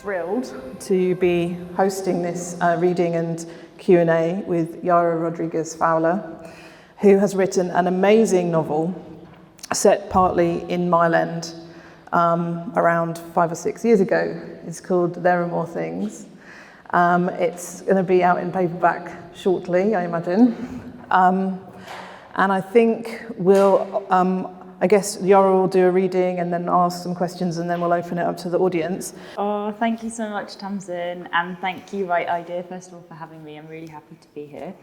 thrilled to be hosting this reading and Q&A with Yara Rodrigues Fowler, who has written an amazing novel set partly in Mile End around 5 or 6 years ago. It's called There Are More Things. It's going to be out in paperback shortly, I imagine. And I think I guess Yara will do a reading and then ask some questions, and then we'll open it up to the audience. Oh, thank you so much, Tamsin, and thank you, Writeidea Festival, for having me. I'm really happy to be here.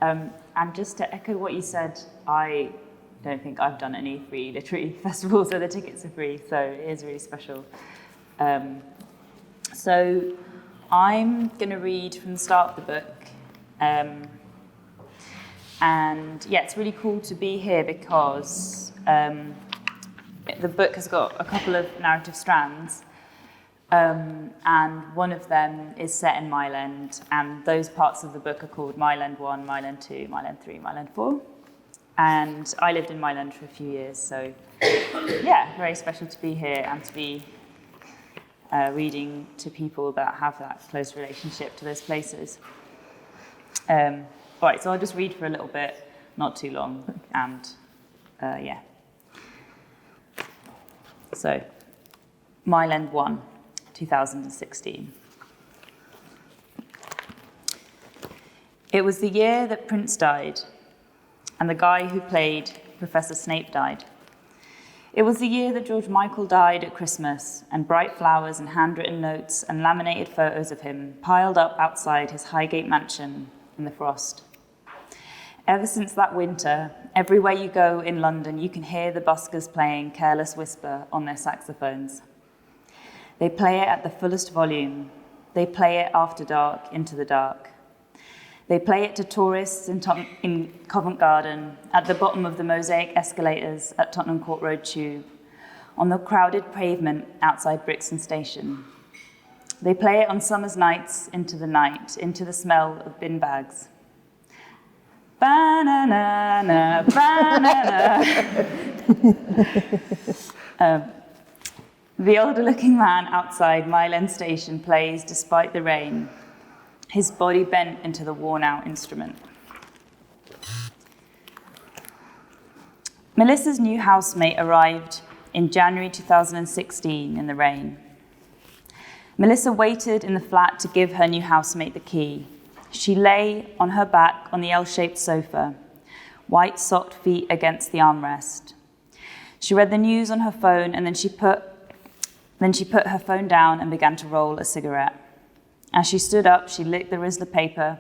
And just to echo what you said, I don't think I've done any free literary festivals where the tickets are free, so it is really special. So I'm going to read from the start of the book. And yeah, it's really cool to be here because the book has got a couple of narrative strands, and one of them is set in Mile End, and those parts of the book are called Mile End 1, Mile End 2, Mile End 3, Mile End 4. And I lived in Mile End for a few years, so yeah, very special to be here and to be reading to people that have that close relationship to those places. All right, so I'll just read for a little bit, not too long, and yeah. So, Mile End 1, 2016. It was the year that Prince died, and the guy who played Professor Snape died. It was the year that George Michael died at Christmas, and bright flowers and handwritten notes and laminated photos of him piled up outside his Highgate mansion in the frost. Ever since that winter, everywhere you go in London, you can hear the buskers playing Careless Whisper on their saxophones. They play it at the fullest volume. They play it after dark, into the dark. They play it to tourists in Covent Garden, at the bottom of the mosaic escalators at Tottenham Court Road Tube, on the crowded pavement outside Brixton Station. They play it on summer's nights into the night, into the smell of bin bags. Banana, banana. The older-looking man outside Mile End Station plays despite the rain, his body bent into the worn-out instrument. Melissa's new housemate arrived in January 2016 in the rain. Melissa waited in the flat to give her new housemate the key. She lay on her back on the L-shaped sofa, white socked feet against the armrest. She read the news on her phone, and then she put her phone down and began to roll a cigarette. As she stood up, she licked the Rizzler paper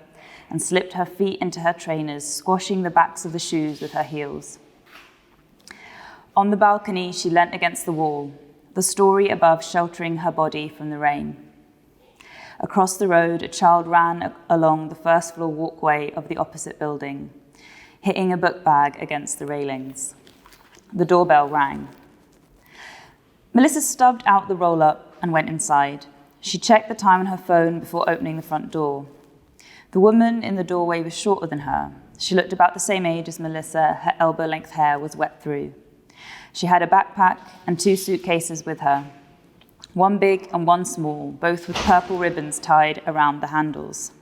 and slipped her feet into her trainers, squashing the backs of the shoes with her heels. On the balcony, she leant against the wall, the story above sheltering her body from the rain. Across the road, a child ran along the first-floor walkway of the opposite building, hitting a book bag against the railings. The doorbell rang. Melissa stubbed out the roll-up and went inside. She checked the time on her phone before opening the front door. The woman in the doorway was shorter than her. She looked about the same age as Melissa. Her elbow-length hair was wet through. She had a backpack and 2 suitcases with her, one big and one small, both with purple ribbons tied around the handles.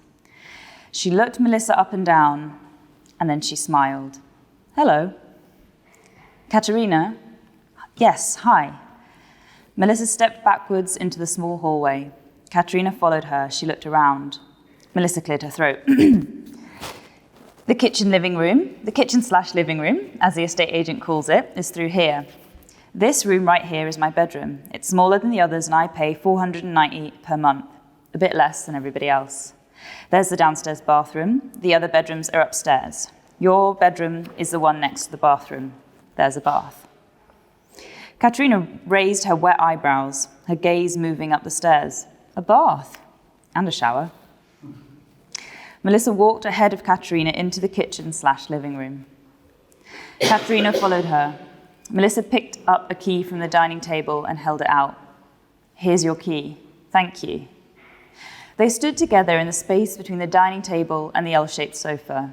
She looked Melissa up and down, and then she smiled. "Hello." "Katerina?" "Yes, hi." Melissa stepped backwards into the small hallway. Katerina followed her. She looked around. Melissa cleared her throat. The kitchen/living room, as the estate agent calls it, is through here. This room right here is my bedroom. It's smaller than the others, and I pay $490 per month, a bit less than everybody else. There's the downstairs bathroom. The other bedrooms are upstairs. Your bedroom is the one next to the bathroom. There's a bath. Katerina raised her wet eyebrows, her gaze moving up the stairs. A bath and a shower. Melissa walked ahead of Katerina into the kitchen/living room. Katerina followed her. Melissa picked up a key from the dining table and held it out. "Here's your key. Thank you." They stood together in the space between the dining table and the L-shaped sofa.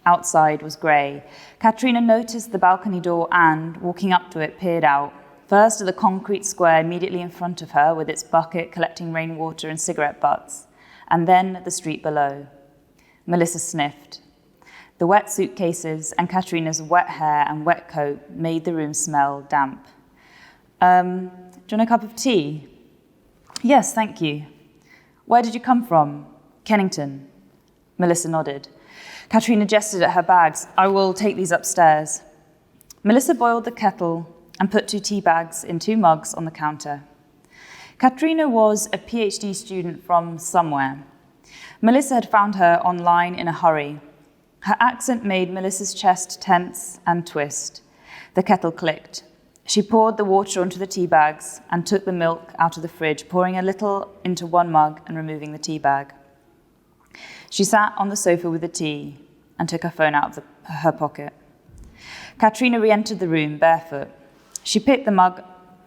Outside was grey. Katerina noticed the balcony door and, walking up to it, peered out. First to the concrete square immediately in front of her with its bucket collecting rainwater and cigarette butts, and then at the street below. Melissa sniffed. The wet suitcases and Katerina's wet hair and wet coat made the room smell damp. Do you want a cup of tea? Yes, thank you. Where did you come from? Kennington. Melissa nodded. Katerina gestured at her bags. I will take these upstairs. Melissa boiled the kettle and put 2 tea bags in 2 mugs on the counter. Katerina was a PhD student from somewhere. Melissa had found her online in a hurry. Her accent made Melissa's chest tense and twist. The kettle clicked. She poured the water onto the tea bags and took the milk out of the fridge, pouring a little into 1 mug and removing the tea bag. She sat on the sofa with the tea and took her phone out of her pocket. Katerina re-entered the room barefoot. She picked the mug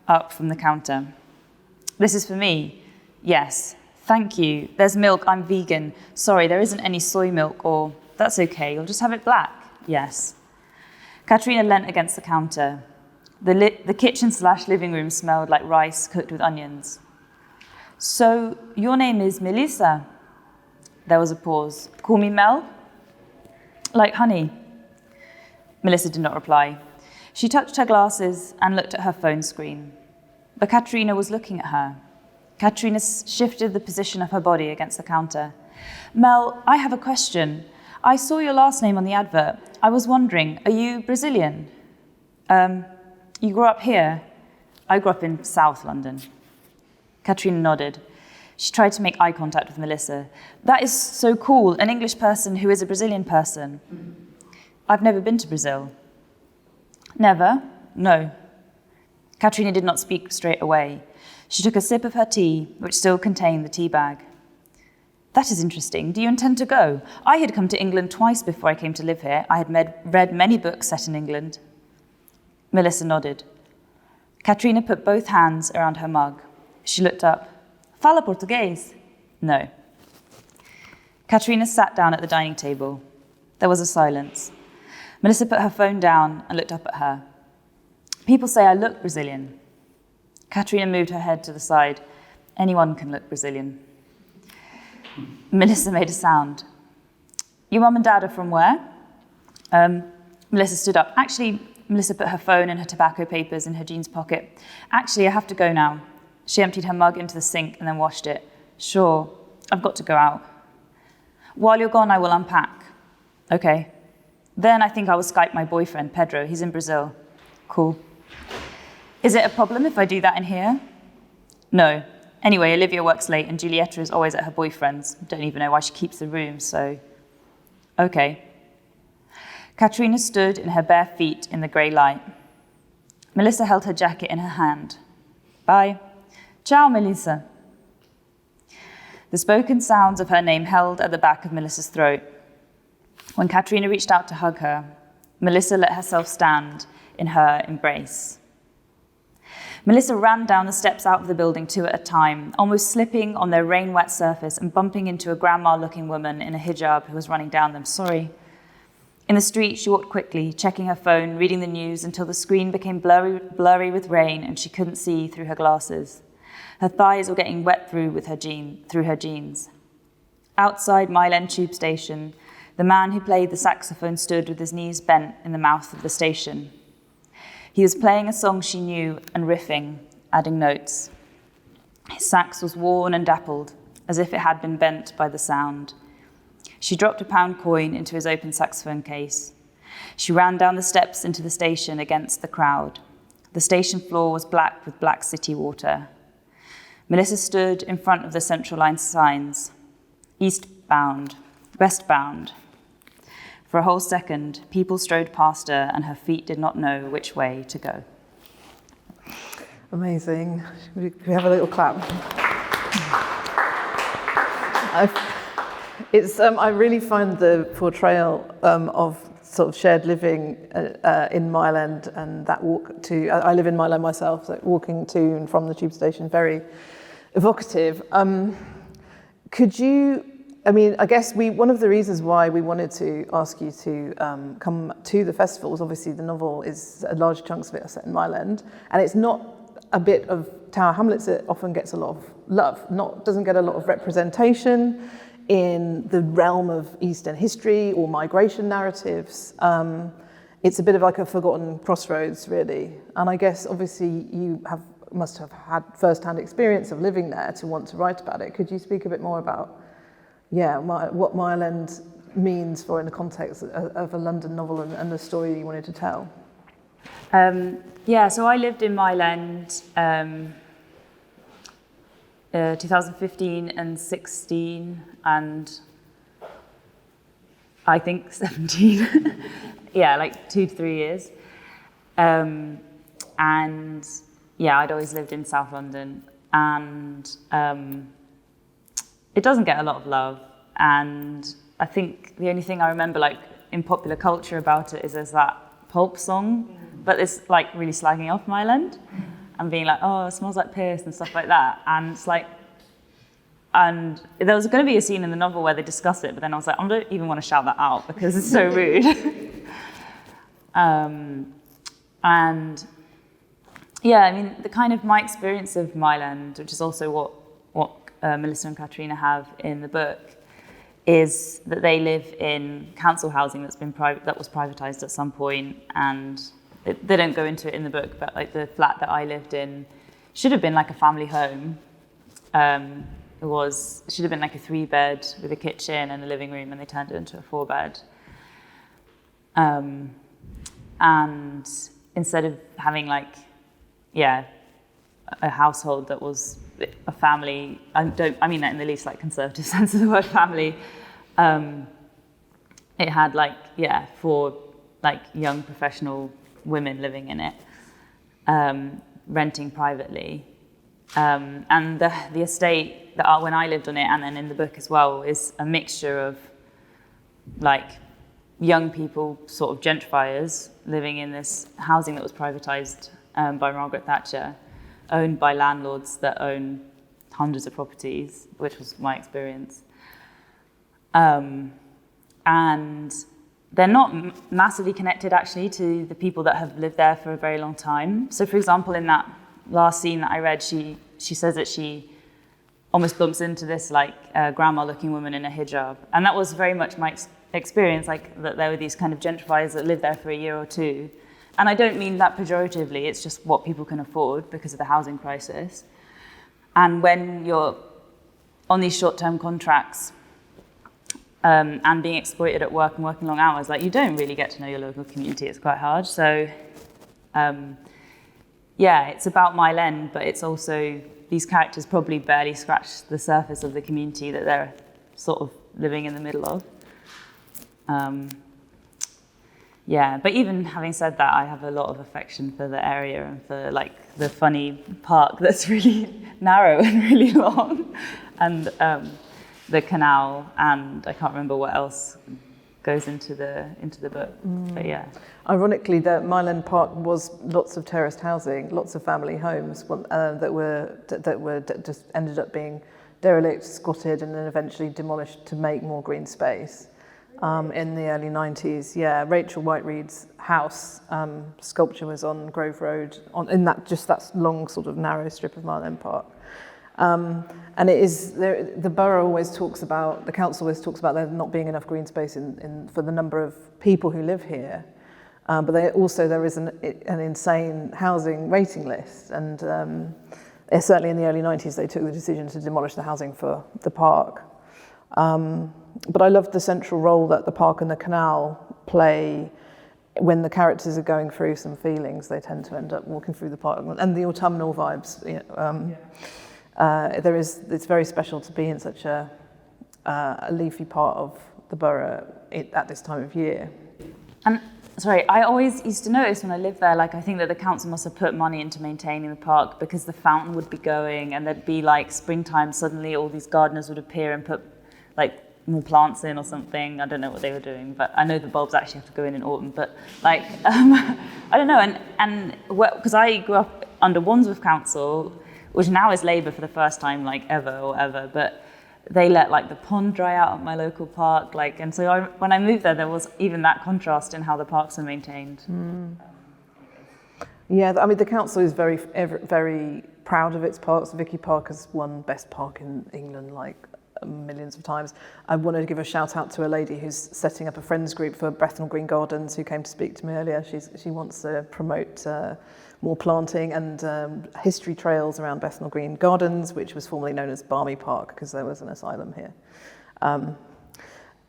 up from the counter. This is for me. Yes. Thank you. There's milk. I'm vegan. Sorry, there isn't any soy milk, or that's okay. You'll just have it black. Yes. Katerina leant against the counter. The kitchen/living room smelled like rice cooked with onions. So, your name is Melissa? There was a pause. Call me Mel? Like honey? Melissa did not reply. She touched her glasses and looked at her phone screen. But Katerina was looking at her. Katerina shifted the position of her body against the counter. Mel, I have a question. I saw your last name on the advert. I was wondering, are you Brazilian? You grew up here? I grew up in South London. Katerina nodded. She tried to make eye contact with Melissa. That is so cool, an English person who is a Brazilian person. I've never been to Brazil. Never? No. Katerina did not speak straight away. She took a sip of her tea, which still contained the tea bag. That is interesting. Do you intend to go? I had come to England twice before I came to live here. I had read many books set in England. Melissa nodded. Katerina put both hands around her mug. She looked up. Fala português? No. Katerina sat down at the dining table. There was a silence. Melissa put her phone down and looked up at her. People say I look Brazilian. Katerina moved her head to the side. Anyone can look Brazilian. Melissa made a sound. Your mum and dad are from where? Melissa stood up. Actually, Melissa put her phone and her tobacco papers in her jeans pocket. Actually, I have to go now. She emptied her mug into the sink and then washed it. Sure, I've got to go out. While you're gone, I will unpack. Okay. Then I think I will Skype my boyfriend, Pedro. He's in Brazil. Cool. Is it a problem if I do that in here? No. Anyway, Olivia works late and Giulietta is always at her boyfriend's. Don't even know why she keeps the room, so... Okay. Katerina stood in her bare feet in the grey light. Melissa held her jacket in her hand. Bye. Ciao, Melissa. The spoken sounds of her name held at the back of Melissa's throat. When Katerina reached out to hug her, Melissa let herself stand in her embrace. Melissa ran down the steps out of the building 2 at a time, almost slipping on their rain-wet surface and bumping into a grandma-looking woman in a hijab who was running down them. Sorry. In the street, she walked quickly, checking her phone, reading the news until the screen became blurry with rain and she couldn't see through her glasses. Her thighs were getting wet through her jeans. Outside Mile End Tube Station, the man who played the saxophone stood with his knees bent in the mouth of the station. He was playing a song she knew and riffing, adding notes. His sax was worn and dappled, as if it had been bent by the sound. She dropped a £1 coin into his open saxophone case. She ran down the steps into the station against the crowd. The station floor was black with black city water. Melissa stood in front of the Central Line signs. Eastbound, westbound. For a whole second, people strode past her and her feet did not know which way to go. Amazing. Can we have a little clap? I really find the portrayal of sort of shared living in Mile End and that walk to, I live in Mile End myself, so walking to and from the tube station, very evocative. Could you, I guess one of the reasons why we wanted to ask you to come to the festival was obviously the novel is, large chunks of it are set in Mile End, and it's not a bit of Tower Hamlets that often gets a lot of love, doesn't get a lot of representation in the realm of East End history or migration narratives. It's a bit of like a forgotten crossroads, really. And I guess, obviously, you must have had first-hand experience of living there to want to write about it. Could you speak a bit more about, what Mile End means in the context of a London novel and the story you wanted to tell? So I lived in Mile End 2015 and 16, and I think 17. Like 2 to 3 years. And I'd always lived in South London, and it doesn't get a lot of love. And I think the only thing I remember, like, in popular culture about it is there's that Pulp song, but it's like really slagging off Mile End and being like, oh, it smells like piss and stuff like that. And it's like, and there was going to be a scene in the novel where they discuss it, but then I was like, I don't even want to shout that out because it's so rude. The kind of my experience of Mile End, which is also what Melissa and Katerina have in the book, is that they live in council housing that was privatised at some point, and they don't go into it in the book, but like the flat that I lived in should have been like a family home. It should have been like a 3-bed with a kitchen and a living room, and they turned it into a 4-bed. And instead of having a household that was a family, I mean that in the least like conservative sense of the word family, it had 4 young professional women living in it, renting privately. And the estate that when I lived on it, and then in the book as well, is a mixture of young people, sort of gentrifiers, living in this housing that was privatised by Margaret Thatcher, owned by landlords that own hundreds of properties, which was my experience. And they're not massively connected, actually, to the people that have lived there for a very long time. So, for example, in that last scene that I read, she says that she almost bumps into this grandma-looking woman in a hijab, and that was very much my experience, that there were these kind of gentrifiers that lived there for a year or two. And I don't mean that pejoratively, it's just what people can afford because of the housing crisis. And when you're on these short-term contracts and being exploited at work and working long hours, you don't really get to know your local community. It's quite hard. So, it's about Mile End, but it's also, these characters probably barely scratch the surface of the community that they're sort of living in the middle of. But even having said that, I have a lot of affection for the area and for the funny park that's really narrow and really long, and the canal, and I can't remember what else goes into the book. But yeah. Ironically, the Mile End Park was lots of terraced housing, lots of family homes that were just ended up being derelict, squatted, and then eventually demolished to make more green space. In the early 90s, Rachel Whiteread's house sculpture was on Grove Road, in that long sort of narrow strip of Mile End Park. And it is the borough always talks about, the council always talks about there not being enough green space for the number of people who live here, but there is an insane housing waiting list, and certainly in the early 90s they took the decision to demolish the housing for the park. But I love the central role that the park and the canal play when the characters are going through some feelings. They tend to end up walking through the park, and the autumnal vibes. It's very special to be in such a leafy part of the borough at this time of year. And sorry, I always used to notice when I lived there, I think that the council must have put money into maintaining the park, because the fountain would be going, and there'd be springtime, suddenly all these gardeners would appear and put more plants in or something. I don't know what they were doing, but I know the bulbs actually have to go in autumn. But I don't know. And because I grew up under Wandsworth Council, which now is Labour for the first time ever, but they let the pond dry out at my local park. And so when I moved there was even that contrast in how the parks are maintained. Yeah, I mean, the council is very proud of its parks. Vicky Park has won Best Park in England like millions of times. I want to give a shout out to a lady who's setting up a friends group for Bethnal Green Gardens, who came to speak to me earlier. She wants to promote more planting and history trails around Bethnal Green Gardens, which was formerly known as Barmy Park because there was an asylum here.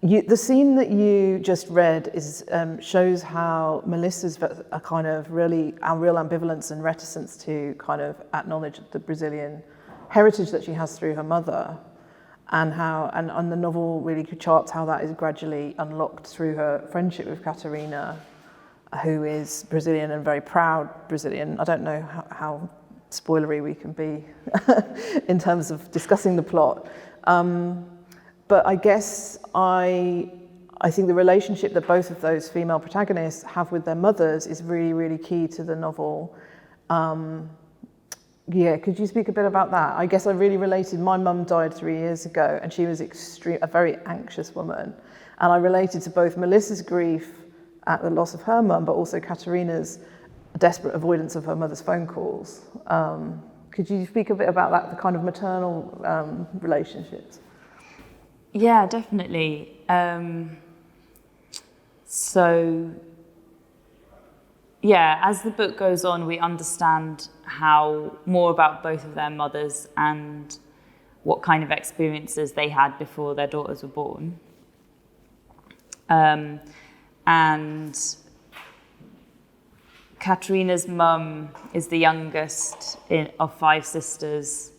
The scene that you just read shows how Melissa's a kind of our real ambivalence and reticence to kind of acknowledge the Brazilian heritage that she has through her mother, and the novel really charts how that is gradually unlocked through her friendship with Catarina, who is Brazilian and very proud Brazilian. I don't know how spoilery we can be in terms of discussing the plot. But I guess I think the relationship that both of those female protagonists have with their mothers is really, really key to the novel. Could you speak a bit about that? I guess I really related. My mum died 3 years ago, and she was a very anxious woman. And I related to both Melissa's grief at the loss of her mum, but also Catarina's desperate avoidance of her mother's phone calls. Could you speak a bit about that, the kind of maternal relationships? Yeah, definitely. As the book goes on, we understand more about both of their mothers and what kind of experiences they had before their daughters were born. And Catarina's is the youngest of 5 sisters,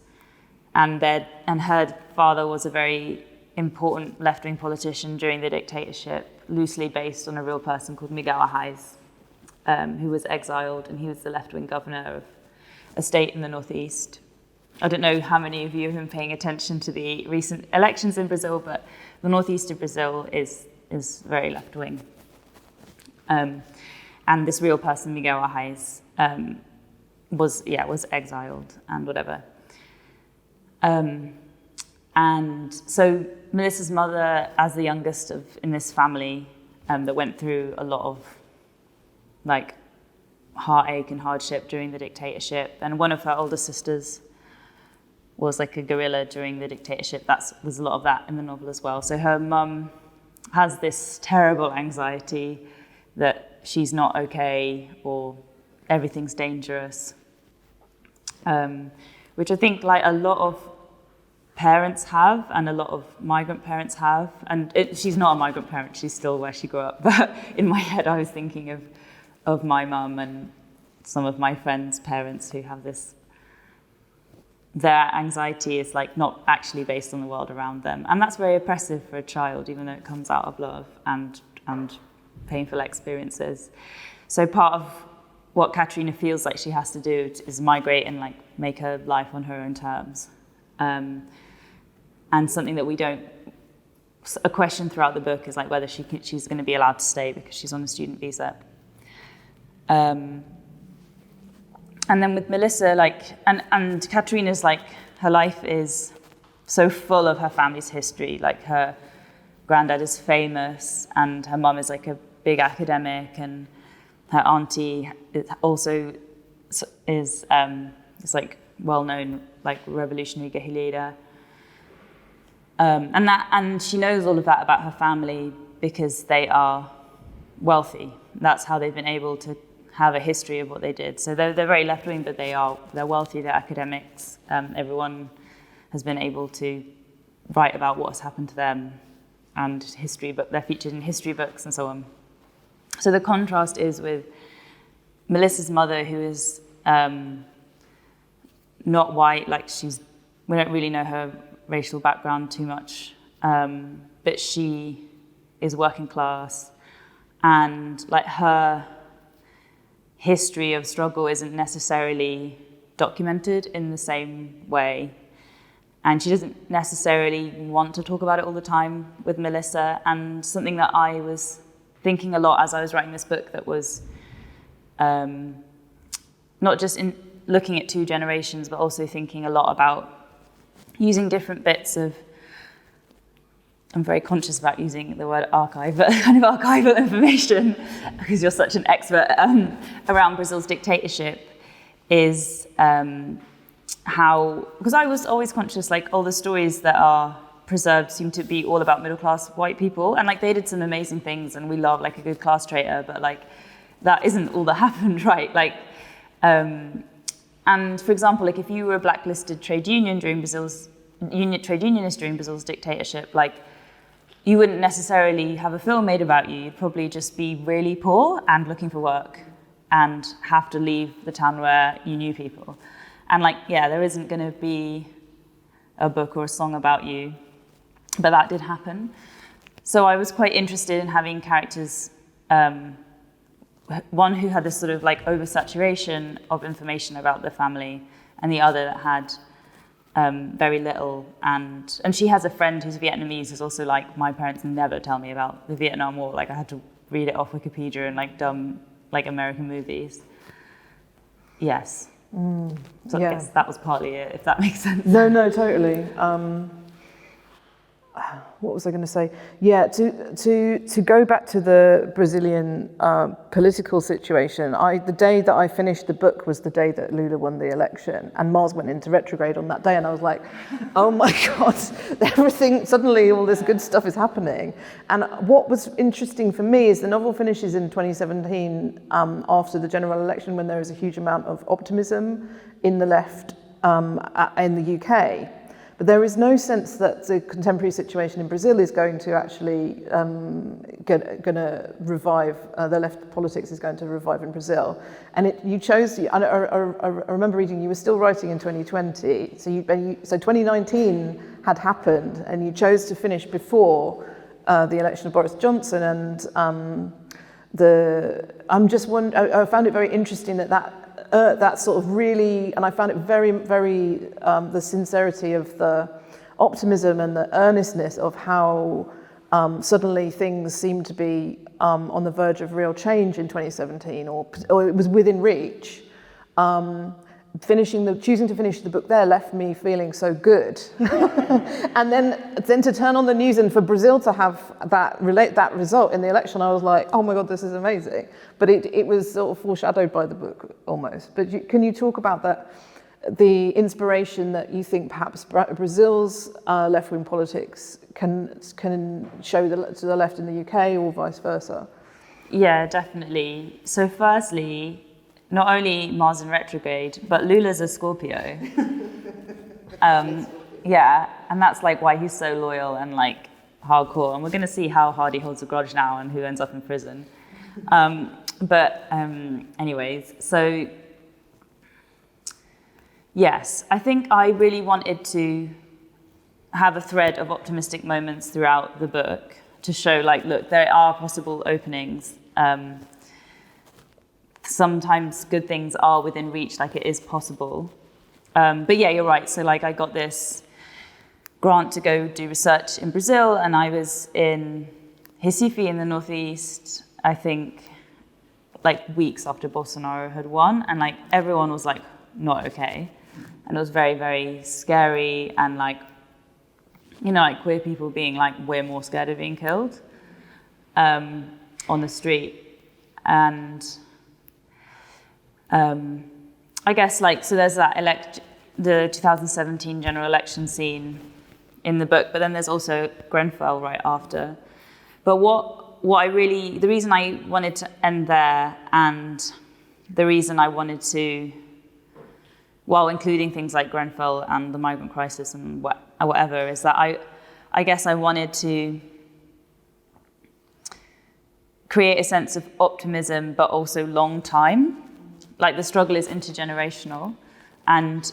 and her father was a very important left-wing politician during the dictatorship, loosely based on a real person called Miguel Arraes, who was exiled, and he was the left-wing governor of a state in the northeast. I don't know how many of you have been paying attention to the recent elections in Brazil, but the northeast of Brazil is very left-wing. And this real person, Miguel Arraes, was exiled and whatever. And so Melissa's mother, as the youngest in this family that went through a lot of heartache and hardship during the dictatorship, and one of her older sisters was a guerrilla during the dictatorship. There's a lot of that in the novel as well. So her mum has this terrible anxiety that she's not okay or everything's dangerous, which I think a lot of parents have and a lot of migrant parents have. And she's not a migrant parent, she's still where she grew up. But in my head, I was thinking of my mum and some of my friends' parents who have this. Their anxiety is not actually based on the world around them. And that's very oppressive for a child, even though it comes out of love and painful experiences. So part of what Catarina feels like she has to do is migrate and make her life on her own terms. And something that a question throughout the book is whether she's going to be allowed to stay because she's on a student visa. And then with Melissa, and Catarina's her life is so full of her family's history. Her granddad is famous, and her mum is a big academic, and her auntie also is well-known revolutionary guerrillera. And she knows all of that about her family because they are wealthy. That's how they've been able to have a history of what they did. So they're very left-wing, but they're wealthy, they're academics. Everyone has been able to write about what has happened to them and history, but they're featured in history books and so on. So the contrast is with Melissa's mother, who is not white, we don't really know her racial background too much, but she is working class, and her history of struggle isn't necessarily documented in the same way. And she doesn't necessarily want to talk about it all the time with Melissa. And something that I was thinking a lot as I was writing this book that was not just in looking at 2 generations, but also thinking a lot about using different bits of I'm very conscious about using the word archive, but kind of archival information, because you're such an expert around Brazil's dictatorship, is how, because I was always conscious, like, all the stories that are preserved seem to be all about middle-class white people, and like they did some amazing things, and we love like a good class traitor, but like that isn't all that happened, right? Like, and for example, like if you were a blacklisted trade union during trade unionist during Brazil's dictatorship, like you wouldn't necessarily have a film made about you. You'd probably just be really poor and looking for work and have to leave the town where you knew people. And like, yeah, there isn't going to be a book or a song about you, but that did happen. So I was quite interested in having characters, one who had this sort of like oversaturation of information about the family, and the other that had very little. And she has a friend who's Vietnamese, who's also like, my parents never tell me about the Vietnam War. Like I had to read it off Wikipedia and like dumb like American movies. Yes. So I guess that was partly it, if that makes sense. No, totally. What was I going to say? Yeah, to go back to the Brazilian political situation, the day that I finished the book was the day that Lula won the election, and Mars went into retrograde on that day, and I was like, oh my God, everything, suddenly all this good stuff is happening. And what was interesting for me is the novel finishes in 2017 after the general election, when there is a huge amount of optimism in the left in the UK. But there is no sense that the contemporary situation in Brazil is going to actually going to revive, the left politics is going to revive in Brazil. And you chose, I remember reading, you were still writing in 2020, so 2019 had happened, and you chose to finish before the election of Boris Johnson. And I found it very interesting that sort of really, and I found it very, very, the sincerity of the optimism and the earnestness of how suddenly things seemed to be on the verge of real change in 2017, or it was within reach. Choosing to finish the book there left me feeling so good. And then to turn on the news and for Brazil to have that result in the election, I was like, oh my God, this is amazing. But it was sort of foreshadowed by the book almost. But can you talk about the inspiration that you think perhaps Brazil's left-wing politics can show to the left in the UK, or vice versa? Yeah, definitely. So firstly, not only Mars in retrograde, but Lula's a Scorpio. Yeah, and that's like why he's so loyal and like hardcore. And we're going to see how hard he holds a grudge now and who ends up in prison. Anyways, so yes, I think I really wanted to have a thread of optimistic moments throughout the book to show, like, look, there are possible openings. Sometimes good things are within reach, like it is possible. But yeah, you're right. So like I got this grant to go do research in Brazil, and I was in Recife in the Northeast, I think, like weeks after Bolsonaro had won, and like everyone was like not okay. And it was very, very scary, and like, you know, like queer people being like, we're more scared of being killed on the street. And I guess like, so there's that the 2017 general election scene in the book, but then there's also Grenfell right after. But the reason I wanted to end there, and the reason I wanted to, while including things like Grenfell and the migrant crisis and whatever, is that I guess I wanted to create a sense of optimism, but also long time. Like the struggle is intergenerational, and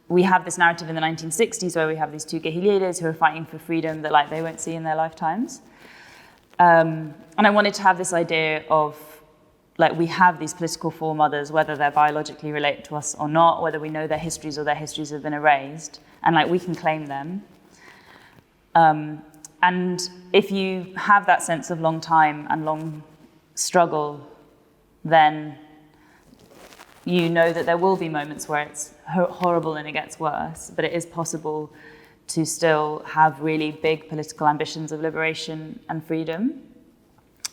we have this narrative in the 1960s where we have these two guerrilleros who are fighting for freedom that like they won't see in their lifetimes. And I wanted to have this idea of like we have these political foremothers, whether they're biologically related to us or not, whether we know their histories or their histories have been erased, and like we can claim them. And if you have that sense of long time and long struggle, then you know that there will be moments where it's horrible and it gets worse, but it is possible to still have really big political ambitions of liberation and freedom.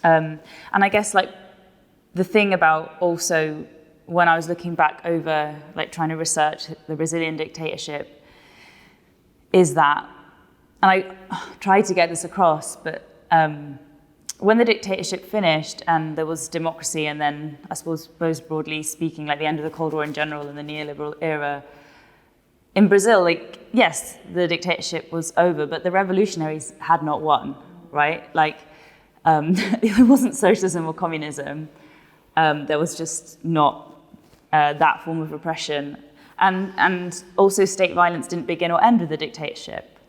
And I guess like the thing about also when I was looking back over like trying to research the Brazilian dictatorship is that, and I tried to get this across, but when the dictatorship finished and there was democracy, and then I suppose broadly speaking, like the end of the Cold War in general and the neoliberal era, in Brazil, like, yes, the dictatorship was over, but the revolutionaries had not won, right? Like, it wasn't socialism or communism. There was just not that form of repression. And also state violence didn't begin or end with the dictatorship.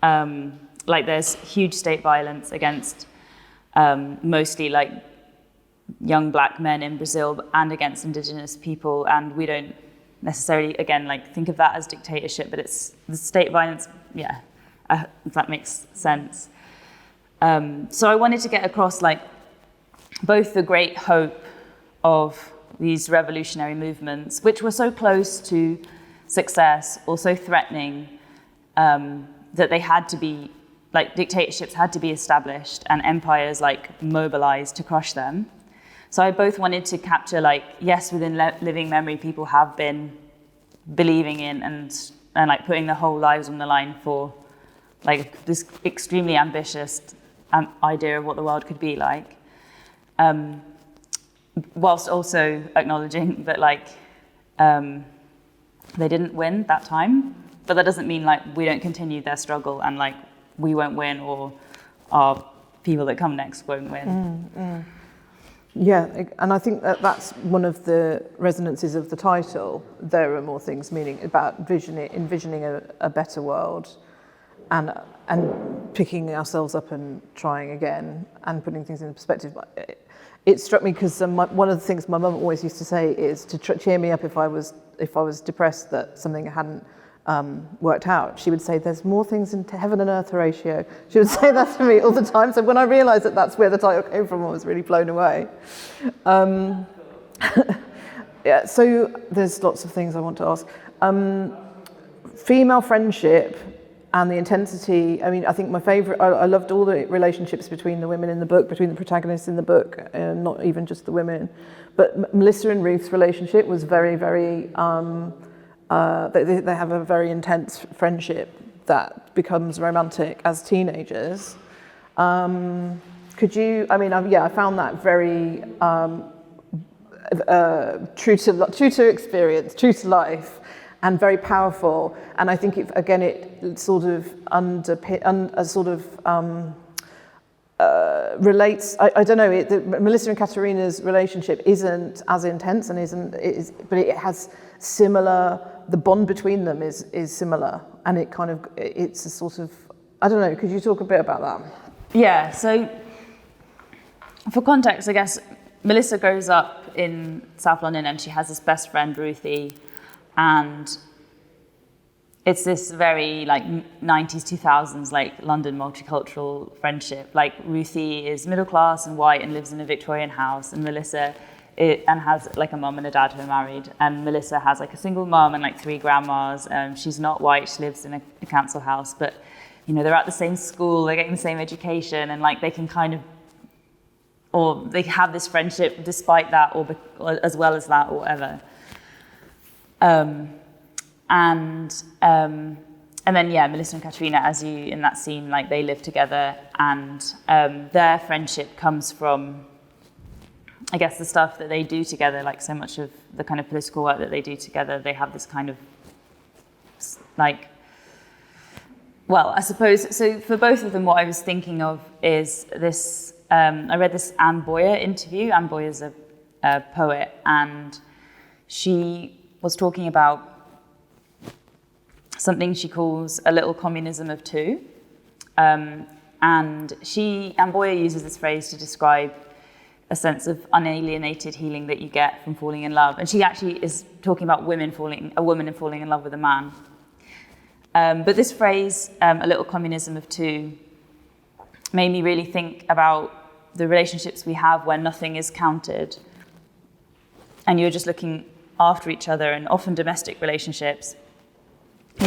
Like, there's huge state violence against mostly like young black men in Brazil and against indigenous people, and we don't necessarily, again, like think of that as dictatorship, but it's the state violence, yeah, if that makes sense. So I wanted to get across like both the great hope of these revolutionary movements, which were so close to success, also threatening, that they had to be, like dictatorships had to be established and empires like mobilized to crush them. So I both wanted to capture like, yes, within living memory, people have been believing in and like putting their whole lives on the line for like this extremely ambitious idea of what the world could be like. Whilst also acknowledging that like they didn't win that time, but that doesn't mean like we don't continue their struggle and like we won't win or our people that come next won't win. Yeah, and I think that that's one of the resonances of the title. There are more things, meaning about envisioning a better world, and picking ourselves up and trying again and putting things in perspective. It struck me because one of the things my mum always used to say is to cheer me up if I was depressed that something hadn't worked out. She would say, "There's more things in heaven and earth, Horatio." She would say that to me all the time. So when I realised that that's where the title came from, I was really blown away. Yeah. So there's lots of things I want to ask. Female friendship and the intensity. I mean, I think my favourite. I loved all the relationships between the women in the book, between the protagonists in the book, not even just the women. But Melissa and Ruth's relationship was very, very. They have a very intense friendship that becomes romantic as teenagers. Could you? I mean, I found that very true to experience, true to life, and very powerful. And I think it sort of relates. I don't know. Melissa and Katerina's relationship isn't as intense but it has similar. The bond between them is similar, and it's a sort of, I don't know, could you talk a bit about that? Yeah, so for context, I guess Melissa grows up in South London and she has this best friend, Ruthie, and it's this very like 90s, 2000s, like London multicultural friendship. Like Ruthie is middle class and white and lives in a Victorian house, and Melissa and has like a mum and a dad who are married, and Melissa has like a single mum and like 3 grandmas. She's not white, she lives in a council house, but you know, they're at the same school, they're getting the same education, and like they can kind of, or they have this friendship despite that, or as well as that, or whatever. And then yeah, Melissa and Katerina, as you in that scene, like they live together, and their friendship comes from, I guess, the stuff that they do together, like so much of the kind of political work that they do together. They have this kind of like, well, I suppose, so for both of them, what I was thinking of is this, I read this Anne Boyer interview. Anne Boyer is a poet, and she was talking about something she calls a little communism of two. And Anne Boyer uses this phrase to describe a sense of unalienated healing that you get from falling in love. And she actually is talking about a woman falling in love with a man. But this phrase, a little communism of two, made me really think about the relationships we have where nothing is counted and you're just looking after each other, and often domestic relationships.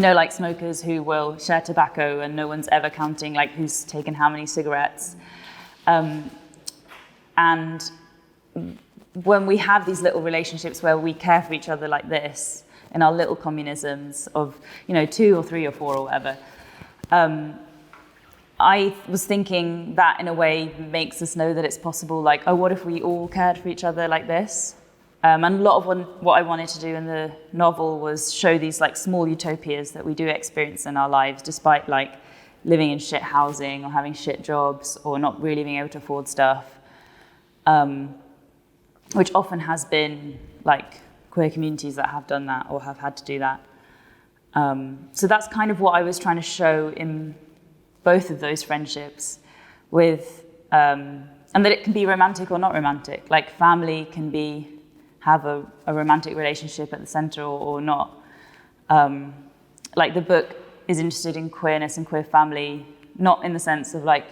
like smokers who will share tobacco and no one's ever counting like who's taken how many cigarettes. And when we have these little relationships where we care for each other like this, in our little communisms of, 2 or 3 or 4 or whatever, I was thinking that in a way makes us know that it's possible, like, oh, what if we all cared for each other like this? And a lot of what I wanted to do in the novel was show these like small utopias that we do experience in our lives, despite like living in shit housing or having shit jobs or not really being able to afford stuff, which often has been like queer communities that have done that or have had to do that. So that's kind of what I was trying to show in both of those friendships with, and that it can be romantic or not romantic. Like family can have a romantic relationship at the center or not. Like the book is interested in queerness and queer family, not in the sense of like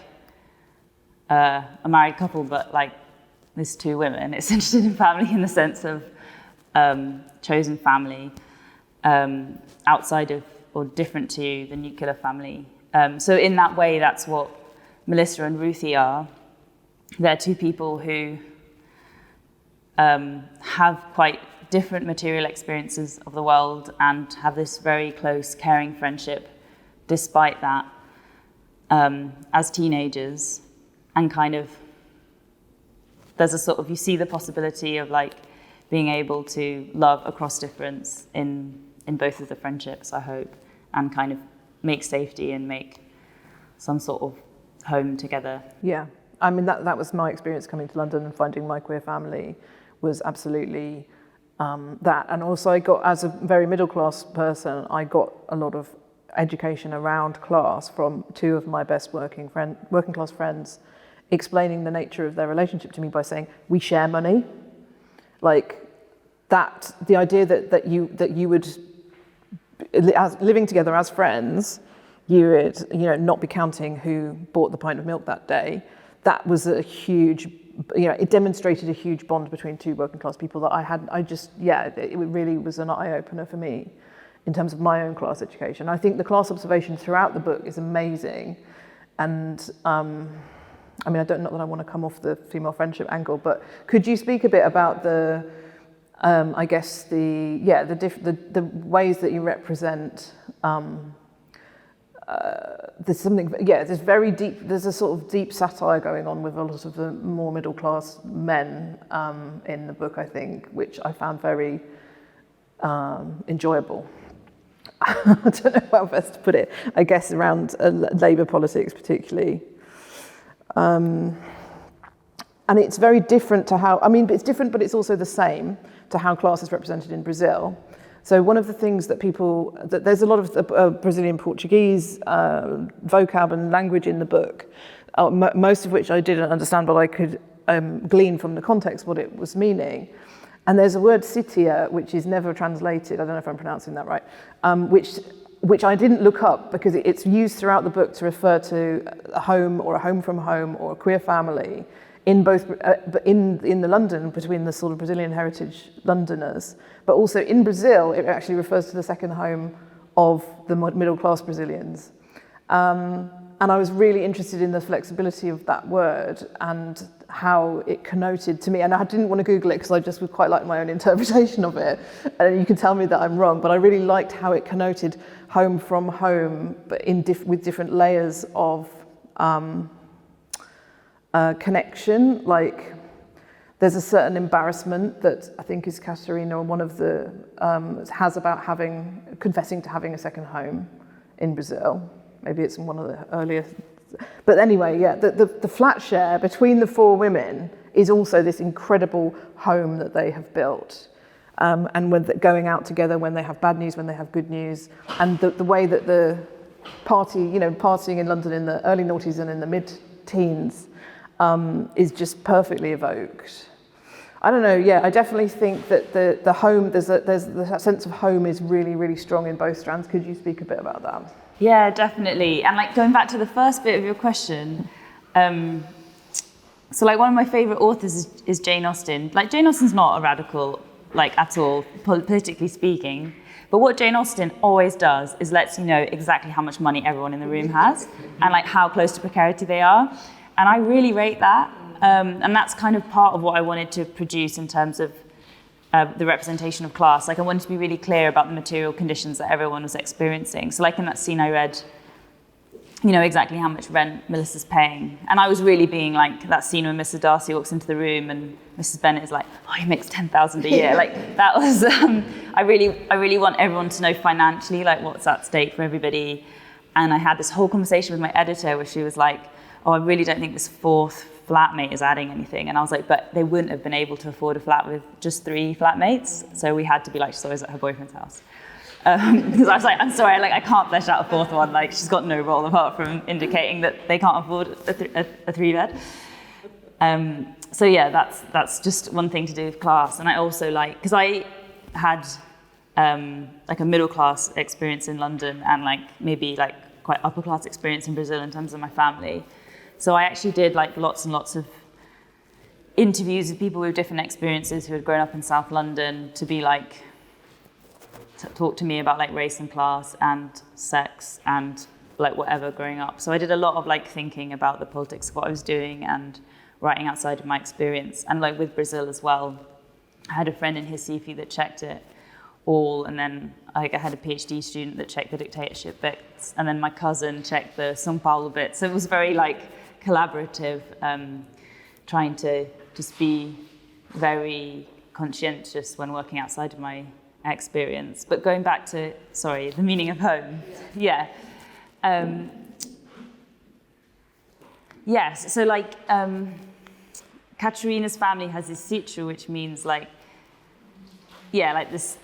a married couple, but like there's 2 women. It's interested in family in the sense of chosen family, outside of or different to the nuclear family. So in that way, that's what Melissa and Ruthie are. They're 2 people who have quite different material experiences of the world and have this very close, caring friendship despite that as teenagers. And kind of, there's a sort of, you see the possibility of like being able to love across difference in both of the friendships, I hope, and kind of make safety and make some sort of home together. Yeah, I mean, that was my experience coming to London and finding my queer family was absolutely that. And also I got, as a very middle class person, I got a lot of education around class from 2 of my best working class friends explaining the nature of their relationship to me by saying, we share money. Like that, the idea that you would, as living together as friends, you would, not be counting who bought the pint of milk that day. That was a huge, it demonstrated a huge bond between 2 working class people that it really was an eye opener for me in terms of my own class education. I think the class observation throughout the book is amazing. And not that I want to come off the female friendship angle, but could you speak a bit about the ways that you represent, there's a sort of deep satire going on with a lot of the more middle class men in the book, I think, which I found very enjoyable. I don't know how best to put it, I guess, around Labour politics particularly. And it's very different to how, it's different, but it's also the same to how class is represented in Brazil. So one of the things that there's a lot of Brazilian Portuguese vocab and language in the book, most of which I didn't understand, but I could glean from the context what it was meaning. And there's a word sitia, which is never translated, I don't know if I'm pronouncing that right, which I didn't look up because it's used throughout the book to refer to a home or a home from home or a queer family in both, in the London, between the sort of Brazilian heritage Londoners, but also in Brazil, it actually refers to the second home of the middle class Brazilians. And I was really interested in the flexibility of that word and how it connoted to me. And I didn't want to Google it because I just would quite like my own interpretation of it. And you can tell me that I'm wrong, but I really liked how it connoted home from home, but with different layers of connection. Like there's a certain embarrassment that I think is Catarina, or one of the, has about confessing to having a second home in Brazil. Maybe it's in one of the earlier, but anyway, yeah, the flat share between the 4 women is also this incredible home that they have built. And when going out together, when they have bad news, when they have good news, and the way that the partying in London in the early noughties and in the mid-teens is just perfectly evoked. I don't know, yeah, I definitely think that the home, there's the sense of home is really, really strong in both strands. Could you speak a bit about that? Yeah, definitely. And like going back to the first bit of your question, so like one of my favorite authors is Jane Austen. Like Jane Austen's not a radical like at all, politically speaking. But what Jane Austen always does is lets you know exactly how much money everyone in the room has and like how close to precarity they are. And I really rate that. And that's kind of part of what I wanted to produce in terms of the representation of class. Like I wanted to be really clear about the material conditions that everyone was experiencing. So like in that scene I read, you know exactly how much rent Melissa's paying. And I was really being like that scene when Mr. Darcy walks into the room and Mrs. Bennet is like, oh, he makes 10,000 a year. Like that was, I really want everyone to know financially, like what's at stake for everybody. And I had this whole conversation with my editor where she was like, oh, I really don't think this fourth flatmate is adding anything. And I was like, but they wouldn't have been able to afford a flat with just 3 flatmates. So we had to be like, she's always at her boyfriend's house. Because I was like, I'm sorry, like I can't flesh out a fourth one. Like she's got no role apart from indicating that they can't afford a 3-bed. So yeah, that's just one thing to do with class. And I also like, because I had like a middle class experience in London and like maybe like quite upper class experience in Brazil in terms of my family. So I actually did like lots and lots of interviews with people with different experiences who had grown up in South London to be like, talk to me about like race and class and sex and like whatever growing up. So I did a lot of like thinking about the politics of what I was doing and writing outside of my experience. And like with Brazil as well, I had a friend in Recife that checked it all, and then like I had a PhD student that checked the dictatorship bits, and then my cousin checked the São Paulo bit. So it was very like collaborative, trying to just be very conscientious when working outside of my experience. But going back to, sorry, the meaning of home. Yeah. Yes, so like Catarina's family has this sítio, which means like, yeah, like this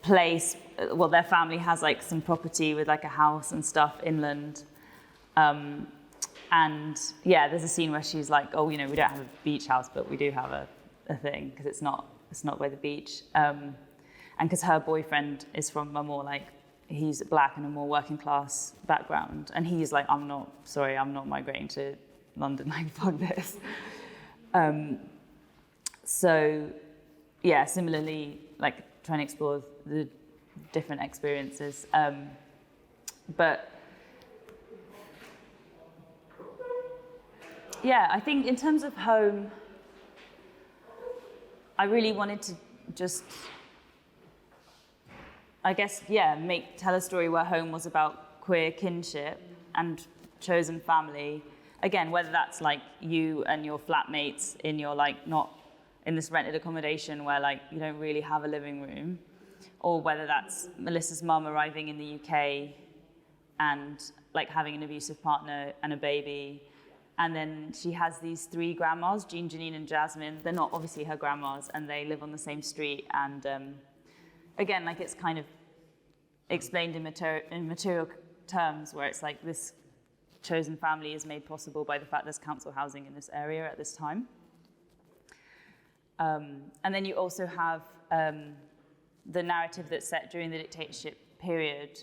place, well, their family has like some property with like a house and stuff inland. And yeah, there's a scene where she's like, oh, you know, we don't have a beach house, but we do have a thing, because it's not by the beach. And because her boyfriend is from a more like, he's black and a more working class background. And he's like, I'm not migrating to London, like, fuck this. So yeah, similarly, like trying to explore the different experiences. But yeah, I think in terms of home, I really wanted to just, I guess, yeah, tell a story where home was about queer kinship and chosen family. Again, whether that's like you and your flatmates in your like, not in this rented accommodation where like you don't really have a living room, or whether that's Melissa's mum arriving in the UK and like having an abusive partner and a baby. And then she has these 3 grandmas, Jean, Janine, and Jasmine. They're not obviously her grandmas, and they live on the same street. And again, like it's kind of explained in material terms, where it's like this chosen family is made possible by the fact there's council housing in this area at this time. And then you also have the narrative that's set during the dictatorship period,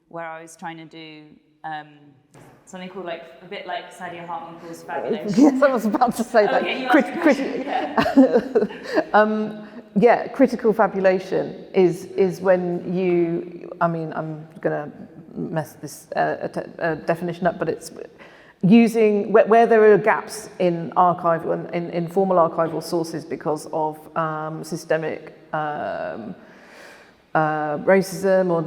where I was trying to do something called like a bit like Saidiya Hartman calls fabulation. Yes, I was about to say that. Yeah, critical fabulation is when you. I mean, I'm gonna mess this definition up, but it's using where there are gaps in archival in formal archival sources because of systemic. Racism, or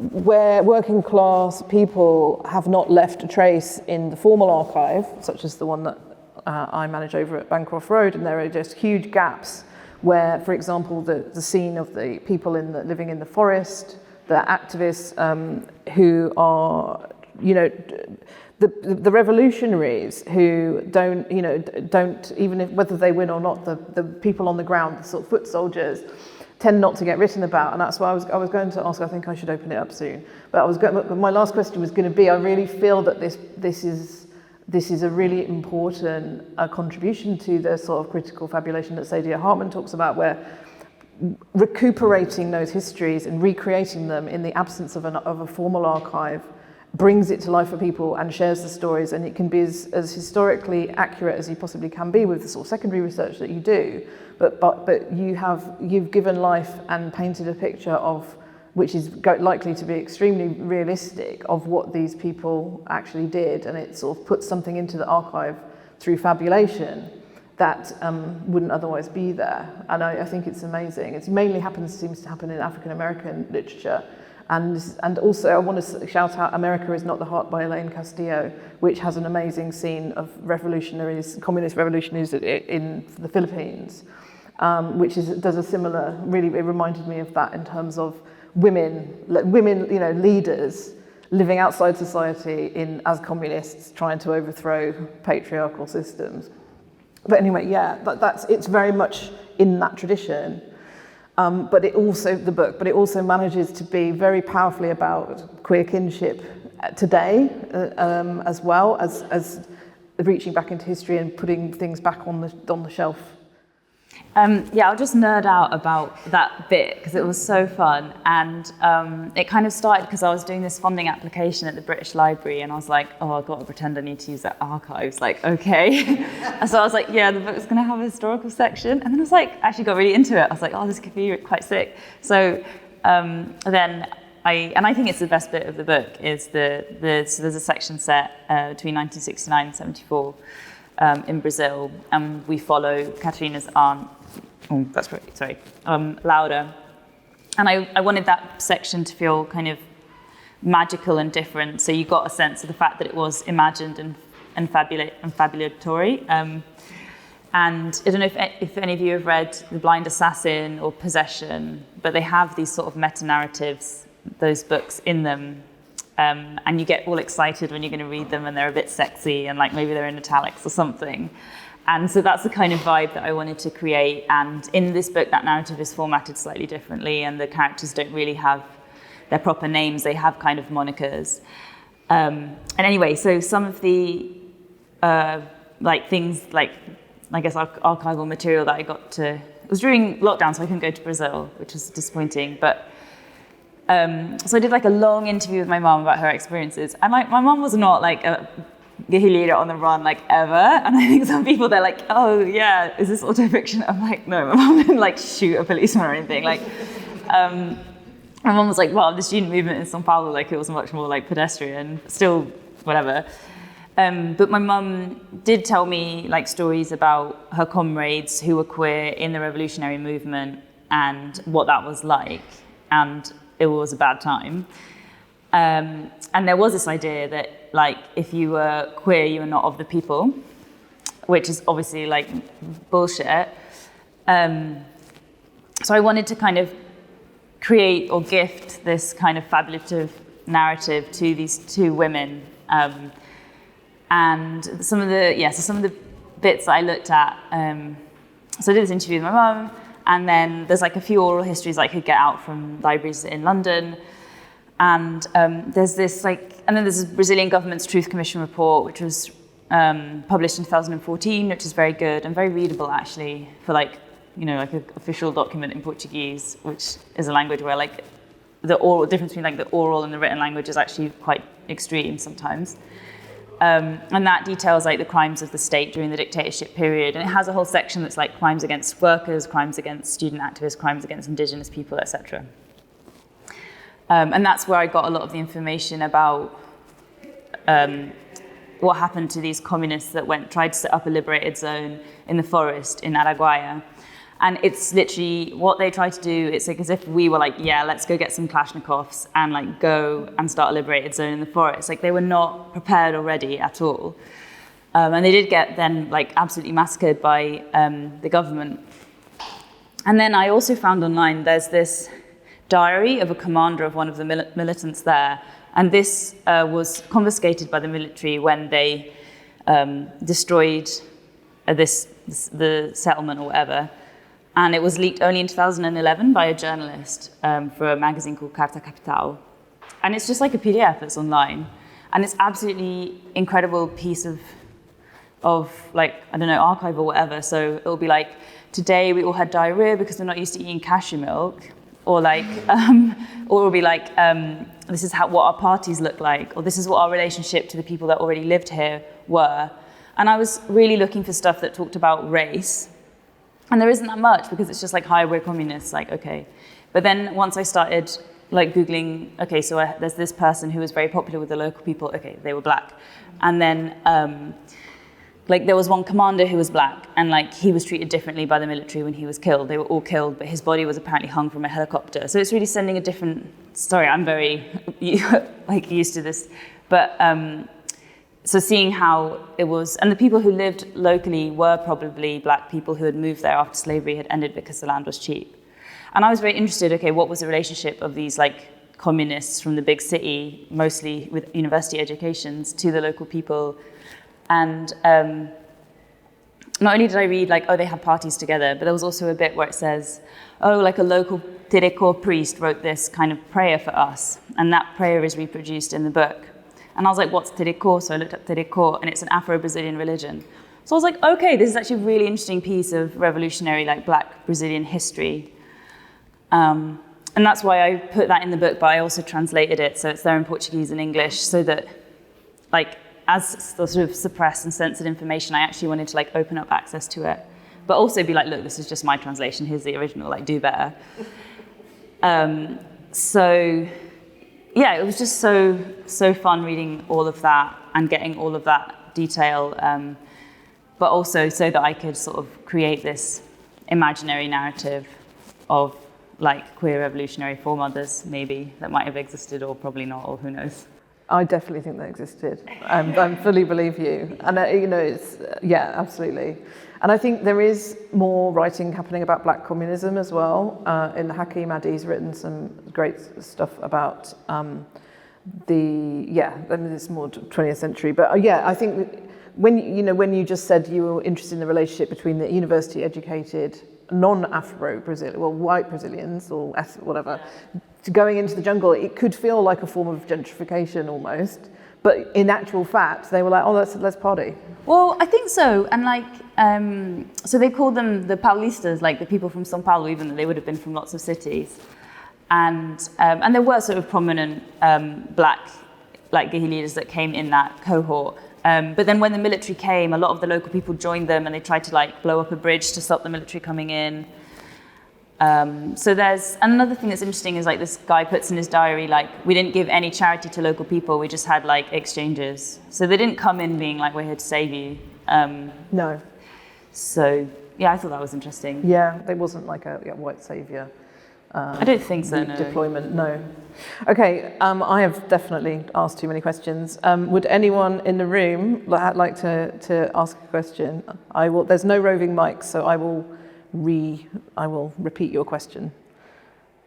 where working class people have not left a trace in the formal archive, such as the one that I manage over at Bancroft Road, and there are just huge gaps where, for example, the scene of the people living in the forest, the activists who are, the revolutionaries who don't even if whether they win or not, the people on the ground, the sort of foot soldiers, tend not to get written about, and that's why I was going to ask. I think I should open it up soon. But my last question was going to be: I really feel that this is a really important contribution to the sort of critical fabulation that Saidiya Hartman talks about, where recuperating those histories and recreating them in the absence of a formal archive brings it to life for people and shares the stories, and it can be as historically accurate as you possibly can be with the sort of secondary research that you do, but you've given life and painted a picture of, which is likely to be extremely realistic, of what these people actually did, and it sort of puts something into the archive through fabulation that wouldn't otherwise be there. And I think it's amazing. It mainly seems to happen in African American literature. And also I want to shout out America Is Not the Heart by Elaine Castillo, which has an amazing scene of communist revolutionaries in the Philippines, which does a similar, really, it reminded me of that in terms of women, leaders living outside society as communists trying to overthrow patriarchal systems. But anyway, yeah, it's very much in that tradition. But it also manages to be very powerfully about queer kinship today, as well as reaching back into history and putting things back on the shelf. I'll just nerd out about that bit because it was so fun, and it kind of started because I was doing this funding application at the British Library, and I was like, oh, I've got to pretend I need to use their archives, like, okay. And so I was like, yeah, the book's going to have a historical section, and then I was like, actually got really into it. I was like, oh, this could be quite sick. So then I think it's the best bit of the book is so there's a section set between 1969 and 74 in Brazil, and we follow Catarina's aunt. Oh, that's great. Sorry, Laura, and I wanted that section to feel kind of magical and different. So you got a sense of the fact that it was imagined and fabulatory. And I don't know if any of you have read The Blind Assassin or Possession, but they have these sort of meta-narratives, those books in them. And you get all excited when you're going to read them, and they're a bit sexy, and like maybe they're in italics or something. And so that's the kind of vibe that I wanted to create. And in this book, that narrative is formatted slightly differently, and the characters don't really have their proper names. They have kind of monikers. And anyway, so some of the things like, I guess, archival material that I got to, it was during lockdown, so I couldn't go to Brazil, which was disappointing. But so I did like a long interview with my mom about her experiences, and like my mom was not like a guerrillera on the run like ever, and I think some people, they're like, oh yeah, is this autofiction? I'm like, no, my mom didn't like shoot a policeman or anything. Like my mom was like, well, the student movement in São Paulo, like it was much more like pedestrian, still whatever. But my mum did tell me like stories about her comrades who were queer in the revolutionary movement and what that was like, and it was a bad time. And there was this idea that like if you were queer, you were not of the people, which is obviously like bullshit. So I wanted to kind of create or gift this kind of fabulative narrative to these two women. And some of the bits that I looked at, so I did this interview with my mum, and then there's like a few oral histories I could get out from libraries in London. And there's this and then there's a Brazilian government's Truth Commission report, which was published in 2014, which is very good and very readable actually for like an official document in Portuguese, which is a language where like the difference between like the oral and the written language is actually quite extreme sometimes. And that details like the crimes of the state during the dictatorship period, and it has a whole section that's like crimes against workers, crimes against student activists, crimes against indigenous people, etc. And that's where I got a lot of the information about what happened to these communists that tried to set up a liberated zone in the forest in Araguaia. And it's literally what they try to do. It's like as if we were like, yeah, let's go get some Kalashnikovs and like go and start a liberated zone in the forest. Like they were not prepared or ready at all. And they did get then like absolutely massacred by the government. And then I also found online, there's this diary of a commander of one of the militants there. And this was confiscated by the military when they destroyed the settlement or whatever. And it was leaked only in 2011 by a journalist for a magazine called Carta Capital. And it's just like a PDF that's online. And it's absolutely incredible piece of like, I don't know, archive or whatever. So it'll be like, today we all had diarrhea because we're not used to eating cashew milk. or like, or it'll be like, this is what our parties look like, or this is what our relationship to the people that already lived here were. And I was really looking for stuff that talked about race, and there isn't that much because it's just like, hi, we're communists, like, okay. But then once I started like Googling, okay, so there's this person who was very popular with the local people, okay, they were black. And then like there was one commander who was black, and like he was treated differently by the military when he was killed. They were all killed, but his body was apparently hung from a helicopter. So it's really sending a different story. I'm very like used to this, but so seeing how it was, and the people who lived locally were probably black people who had moved there after slavery had ended because the land was cheap. And I was very interested, okay, what was the relationship of these like communists from the big city, mostly with university educations, to the local people? And not only did I read like, oh, they have parties together, but there was also a bit where it says, oh, like a local Tireko priest wrote this kind of prayer for us. And that prayer is reproduced in the book. And I was like, what's Tireko? So I looked up Tireko, and it's an Afro-Brazilian religion. So I was like, okay, this is actually a really interesting piece of revolutionary, like black Brazilian history. And that's why I put that in the book, but I also translated it. So it's there in Portuguese and English, so that like, as the sort of suppressed and censored information, I actually wanted to like open up access to it, but also be like, look, this is just my translation. Here's the original, like do better. So yeah, it was just so fun reading all of that and getting all of that detail, but also so that I could sort of create this imaginary narrative of like queer revolutionary foremothers, maybe, that might have existed or probably not, or who knows. I definitely think they existed. I fully believe you. And, you know, it's, yeah, absolutely. And I think there is more writing happening about black communism as well. In Hakeem Adi's written some great stuff about I mean, it's more 20th century. But yeah, I think when you just said you were interested in the relationship between the university educated non-Afro-Brazilian, well, white Brazilians or whatever, to going into the jungle, it could feel like a form of gentrification almost. But in actual fact, they were like, oh, let's party. Well, I think so. And like, so they called them the Paulistas, like the people from São Paulo, even though they would have been from lots of cities. And there were sort of prominent black like guerrillas that came in that cohort. But then when the military came, a lot of the local people joined them, and they tried to like blow up a bridge to stop the military coming in. So there's another thing that's interesting is like this guy puts in his diary, like, we didn't give any charity to local people, we just had like exchanges. So they didn't come in being like, we're here to save you. No. So yeah, I thought that was interesting. Yeah, there wasn't like a white saviour. I don't think so, no. Deployment, no. Okay, I have definitely asked too many questions. Would anyone in the room like to ask a question? There's no roving mics, so I will repeat your question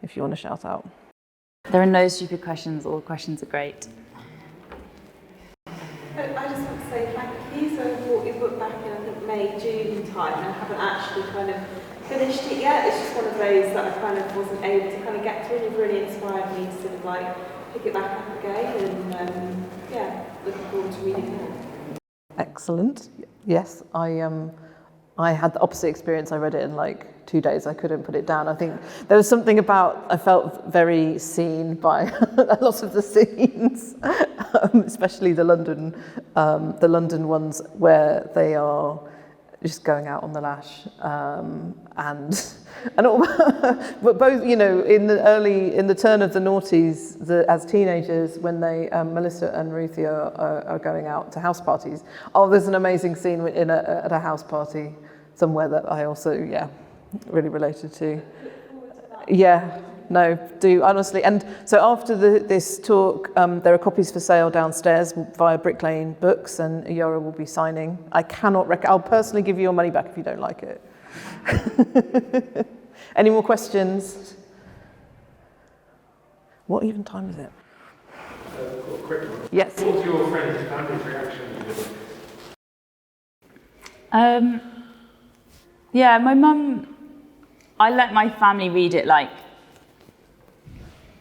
if you want to shout out. There are no stupid questions, all questions are great. I just want to say thank you. So I bought your book back in, I think, May, June time, and I haven't actually kind of finished it yet. It's just one of those that I kind of wasn't able to kind of get to, and you've really inspired me to sort of like pick it back up again, and looking forward to reading more. Excellent. Yes, I had the opposite experience. I read it in like 2 days. I couldn't put it down. I think there was something about, I felt very seen by a lot of the scenes, especially the London ones where they are just going out on the lash, and all, but both, you know, in the turn of the noughties, as teenagers, when they Melissa and Ruthie are going out to house parties. Oh, there's an amazing scene at a house party somewhere that I also really related to. Yeah, no, do honestly. And so after this talk, there are copies for sale downstairs via Brick Lane Books, and Yara will be signing. I cannot I'll personally give you your money back if you don't like it. Any more questions? What even time is it? Quick one. Yes. What was your friends' and family's reaction to this? Yeah, my mum, I let my family read it like,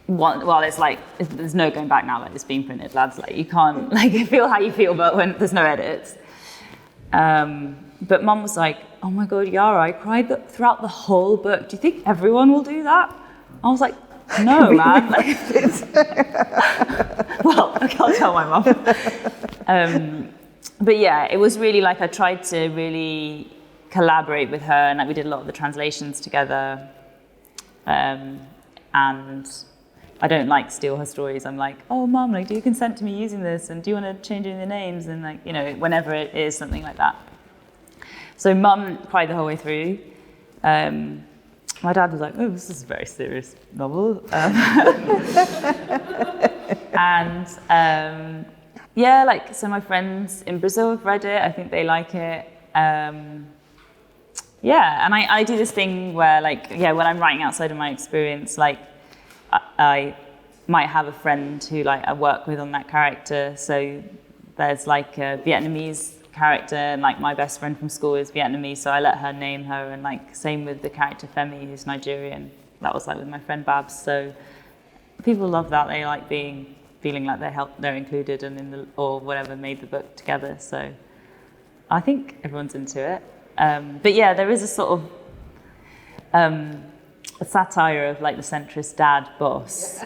well, it's like, there's no going back now, like it's been printed, lads, like you can't, like you feel how you feel, but when there's no edits. But mum was like, oh my God, Yara, I cried throughout the whole book. Do you think everyone will do that? I was like, no, man. Like, well, I can't tell my mum. But yeah, it was really like I tried to really collaborate with her, and like we did a lot of the translations together. And I don't like steal her stories. I'm like, oh, mum, like, do you consent to me using this? And do you want to change any of the names? And like, you know, whenever it is something like that. So mum cried the whole way through. My dad was like, oh, this is a very serious novel. Yeah, like, so my friends in Brazil have read it. I think they like it. Yeah, and I do this thing where, like, yeah, when I'm writing outside of my experience, like, I might have a friend who, like, I work with on that character. So there's, like, a Vietnamese character, and, like, my best friend from school is Vietnamese, so I let her name her, and, like, same with the character Femi, who's Nigerian. That was, like, with my friend Babs. So people love that. They like feeling like they're included and or whatever made the book together. So I think everyone's into it. But yeah, there is a sort of a satire of like the centrist dad boss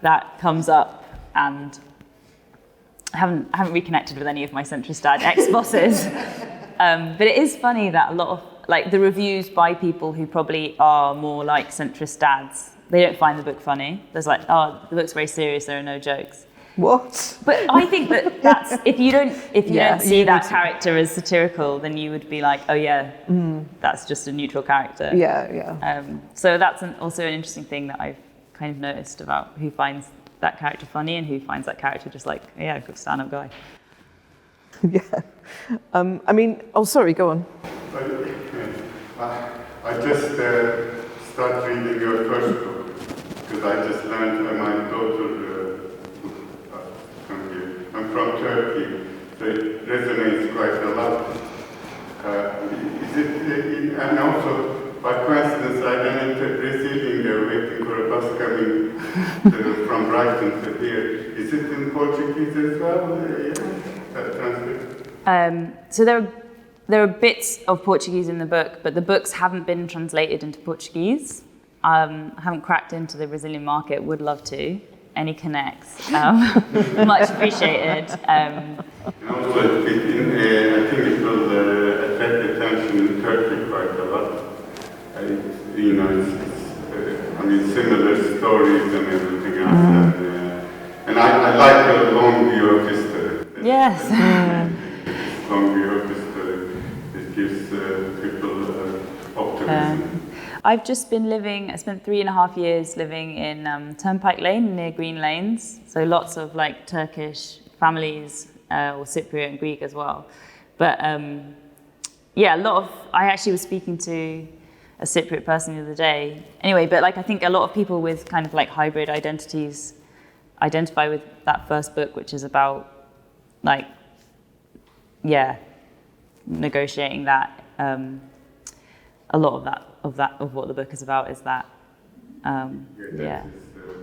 that comes up, and I haven't reconnected with any of my centrist dad ex-bosses. But it is funny that a lot of like the reviews by people who probably are more like centrist dads, they don't find the book funny. There's like, oh, the book's very serious, there are no jokes. What? But I think that's if you don't see that character as satirical, then you would be like, oh yeah, that's just a neutral character. Yeah. So that's also an interesting thing that I've kind of noticed about who finds that character funny and who finds that character just like, oh, yeah, good stand-up guy. Yeah. I mean, oh, sorry, go on. I just started reading your first book because I just learned my daughter. I'm from Turkey, so it resonates quite a lot. And also, by coincidence, I ran into a Brazilian girl waiting for a bus coming from Brighton to here. Is it in Portuguese as well? That translate? So there are bits of Portuguese in the book, but the books haven't been translated into Portuguese. I haven't cracked into the Brazilian market, would love to. Any connects, much appreciated. And also, I think it will attract attention in Turkey quite a lot. Similar stories and everything else. And I like the long view of history. Yes. Long view of history. It gives people optimism. I've just been I spent 3.5 years living in Turnpike Lane near Green Lanes. So lots of like Turkish families, or Cypriot and Greek as well. But yeah, I actually was speaking to a Cypriot person the other day. Anyway, but like I think a lot of people with kind of like hybrid identities identify with that first book, which is about like, yeah, negotiating that. A lot of what the book is about is that. Yeah.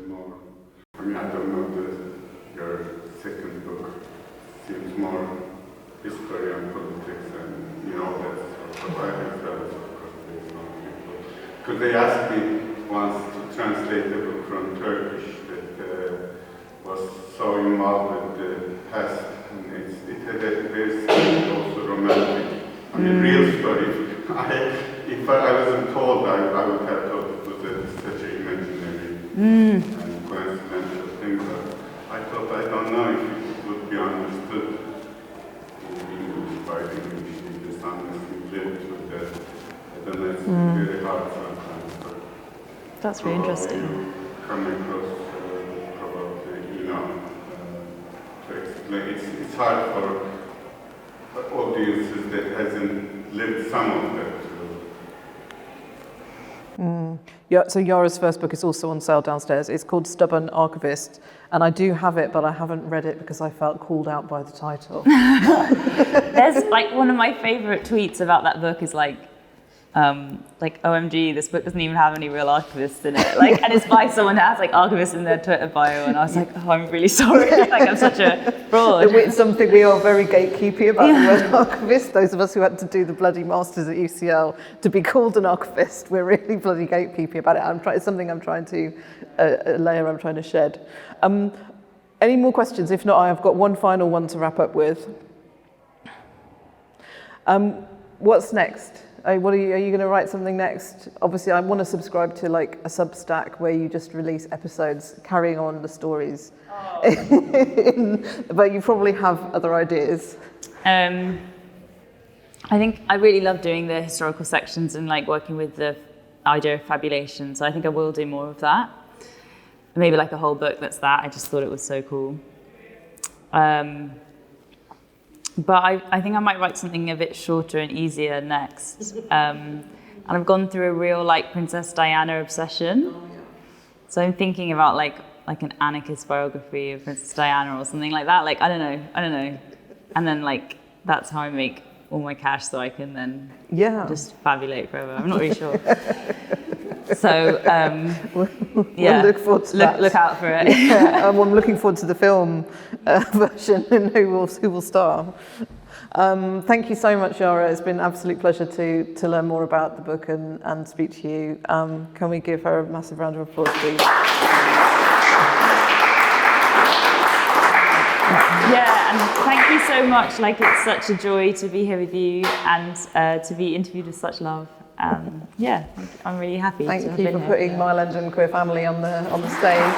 More, I mean, I don't know your second book seems more history and politics and that sort of violence. Because they asked me once to translate a book from Turkish that was so involved with the past, and it had a very also romantic, real story. If I wasn't told, I would have thought it was such an imaginary and coincidental thing. But I thought, I don't know if it would be understood in English by the English speakers unless we lived with that. I don't know, it's very hard sometimes. But that's very interesting. Come across probably, to explain. It's hard for audiences that hasn't lived some of that. Yeah, so Yara's first book is also on sale downstairs. It's called Stubborn Archivist, and I do have it, but I haven't read it because I felt called out by the title. There's like one of my favourite tweets about that book is like, like, OMG, this book doesn't even have any real archivists in it. Like, and it's by someone that has like archivists in their Twitter bio, and I was like, oh, I'm really sorry. Like, I'm such a fraud. It's something we are very gatekeepy about the word archivist. Those of us who had to do the bloody masters at UCL to be called an archivist, we're really bloody gatekeepy about it. It's something I'm trying to, a layer I'm trying to shed. Any more questions? If not, I've got one final one to wrap up with. What's next? Are you going to write something next? Obviously, I want to subscribe to like a Substack where you just release episodes carrying on the stories. But you probably have other ideas. I think I really love doing the historical sections and like working with the idea of fabulation. So I think I will do more of that. Maybe like a whole book that's that. I just thought it was so cool. But I think I might write something a bit shorter and easier next. And I've gone through a real like Princess Diana obsession. So I'm thinking about like an anarchist biography of Princess Diana or something like that. Like, I don't know. And then like, that's how I make all my cash so I can then just fabulate forever. I'm not really sure. So, We'll look forward to that. Look out for it. I'm looking forward to the film version and who will star. Thank you so much, Yara. It's been an absolute pleasure to learn more about the book and speak to you. Can we give her a massive round of applause, please? Yeah, and thank you so much. Like, it's such a joy to be here with you and to be interviewed with such love. I'm really happy. Thank you for putting my London queer family on the stage.